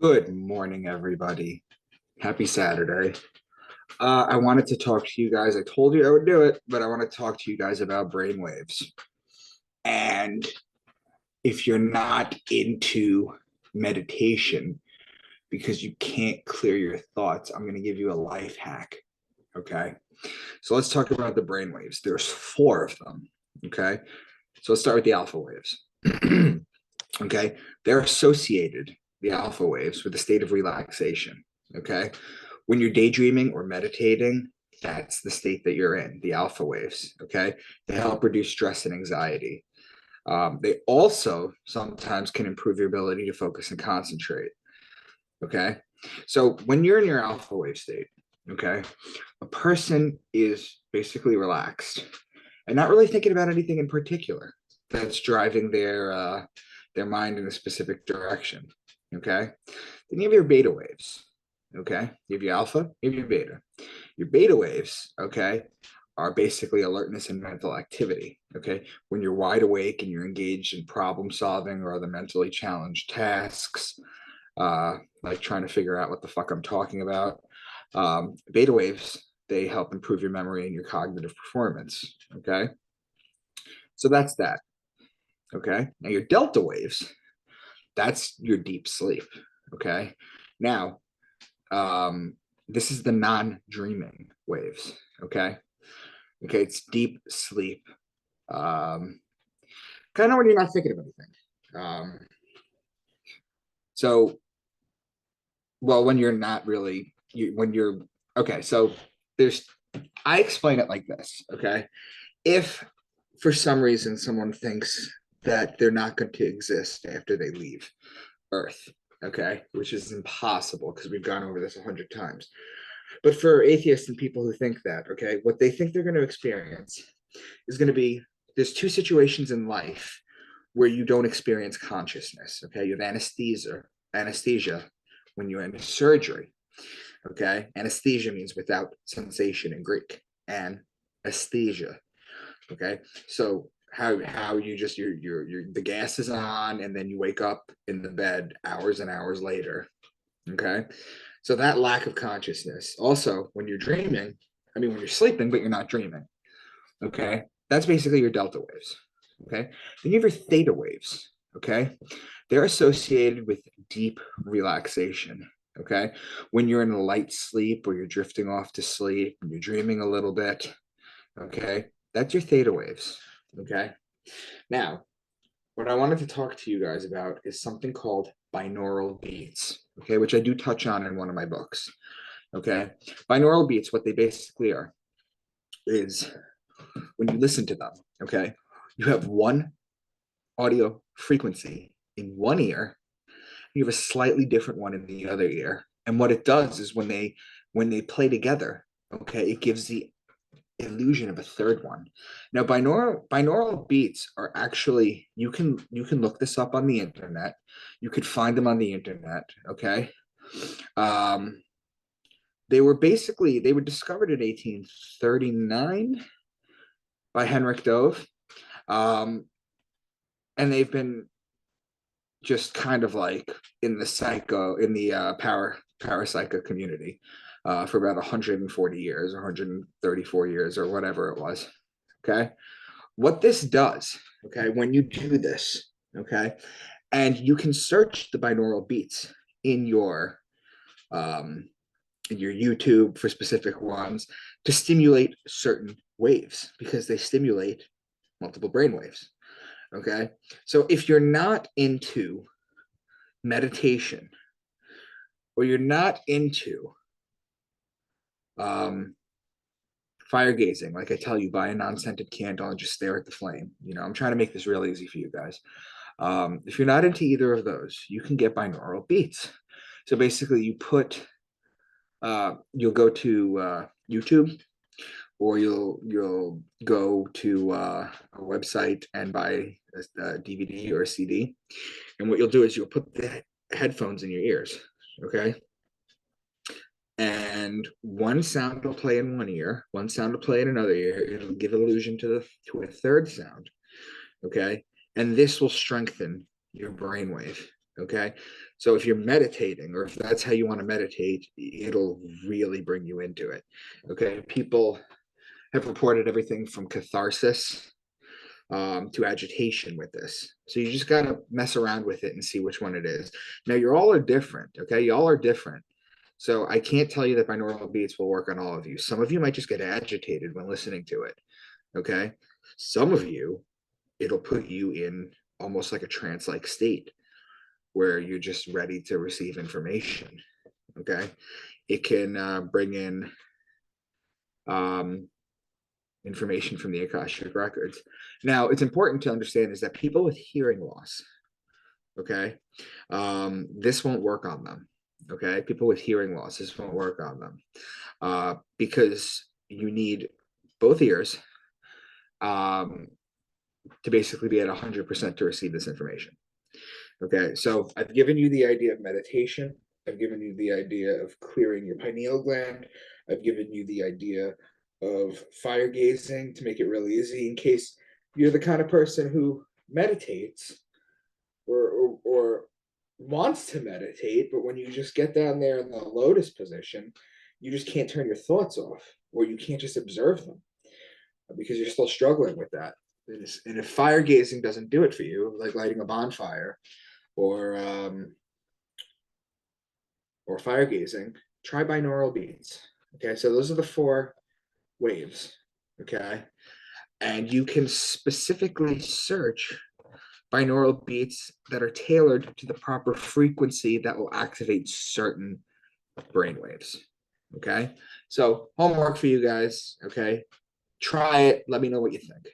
Good morning, everybody. Happy Saturday. I wanted to talk to you guys. I told you I would do it, but I want to talk to you guys about brainwaves. And if you're not into meditation because you can't clear your thoughts, I'm going to give you a life hack. Okay. So let's talk about the brainwaves. There's four of them. Okay. So let's start with the alpha waves. Okay. They're associated, the alpha waves, with a state of relaxation. Okay. When you're daydreaming or meditating, that's the state that you're in, the alpha waves. Okay. They help reduce stress and anxiety. They also sometimes can improve your ability to focus and concentrate. Okay. So when you're in your alpha wave state, okay, a person is basically relaxed and not really thinking about anything in particular that's driving their mind in a specific direction. Okay. Then you have your beta waves. Okay. You have your alpha, you have your beta. Your beta waves, okay, are basically alertness and mental activity. Okay. When you're wide awake and you're engaged in problem solving or other mentally challenged tasks, like trying to figure out what the fuck I'm talking about. Beta waves, they help improve your memory and your cognitive performance. Okay. So that's that. Okay. Now your delta waves, that's your deep sleep. Okay. Now, this is the non-dreaming waves. Okay. Okay. It's deep sleep. Um, Kind of when you're not thinking of anything. So, well, when you're not really, when you're, okay. So there's, I explain it like this. Okay. If for some reason someone thinks that they're not going to exist after they leave Earth, okay, which is impossible because we've gone over this 100 times. But for atheists and people who think that, okay, what they think they're going to experience is going to be there's two situations in life where you don't experience consciousness. Okay, you have anesthesia when you're in surgery. Okay, anesthesia means without sensation in Greek, and aesthesia. Okay, so how you just your the gas is on and then you wake up in the bed hours and hours later. Okay, so that lack of consciousness. Also, when you're dreaming, I mean when you're sleeping but you're not dreaming. Okay, that's basically your delta waves. Okay, then you have your theta waves. Okay, they're associated with deep relaxation. Okay, when you're in a light sleep or you're drifting off to sleep and you're dreaming a little bit. Okay, that's your theta waves. Okay, now what I wanted to talk to you guys about is something called binaural beats. Okay, which I do touch on in one of my books. Okay, binaural beats, what they basically are is when you listen to them, okay, you have one audio frequency in one ear, you have a slightly different one in the other ear. And what it does is when they play together, okay, it gives the illusion of a third one. Now, binaural beats are actually you can look this up on the internet. You could find them on the internet. Okay, um, they were discovered in 1839 by Henrik Dove, um, and they've been just kind of like in the parapsycho community for about 140 years or 134 years or whatever it was. Okay, what this does, okay, when you do this, okay, and you can search the binaural beats in um, your YouTube for specific ones to stimulate certain waves because they stimulate multiple brain waves. Okay, so if you're not into meditation or you're not into um, fire gazing, like I tell you, buy a non-scented candle and just stare at the flame. I'm trying to make this real easy for you guys. If you're not into either of those, you can get binaural beats. So basically, you'll go to YouTube, or you'll go to a website and buy a DVD or a CD. And what you'll do is you'll put the headphones in your ears, okay? And one sound will play in one ear, one sound will play in another ear. It'll give illusion to a third sound, okay? And this will strengthen your brainwave. Okay. So if you're meditating, or if that's how you want to meditate, it'll really bring you into it. Okay. People have reported everything from catharsis to agitation with this. So you just got to mess around with it and see which one it is. Now, you all are different. Okay. Y'all are different. So I can't tell you that binaural beats will work on all of you. Some of you might just get agitated when listening to it. Okay. Some of you, it'll put you in almost like a trance like state where you're just ready to receive information. Okay. It can bring in um, information from the Akashic records. Now, it's important to understand is that people with hearing loss, okay, this won't work on them. Okay. People with hearing loss, this won't work on them because you need both ears to basically be at 100% to receive this information. Okay, so I've given you the idea of meditation. I've given you the idea of clearing your pineal gland. I've given you the idea of fire gazing to make it really easy in case you're the kind of person who meditates or wants to meditate, but when you just get down there in the lotus position, you just can't turn your thoughts off, or you can't just observe them because you're still struggling with that. And if fire gazing doesn't do it for you, like lighting a bonfire, or fire gazing, try binaural beats. Okay, so those are the 4 waves. Okay, and you can specifically search binaural beats that are tailored to the proper frequency that will activate certain brain waves. Okay, so homework for you guys. Okay, try it. Let me know what you think.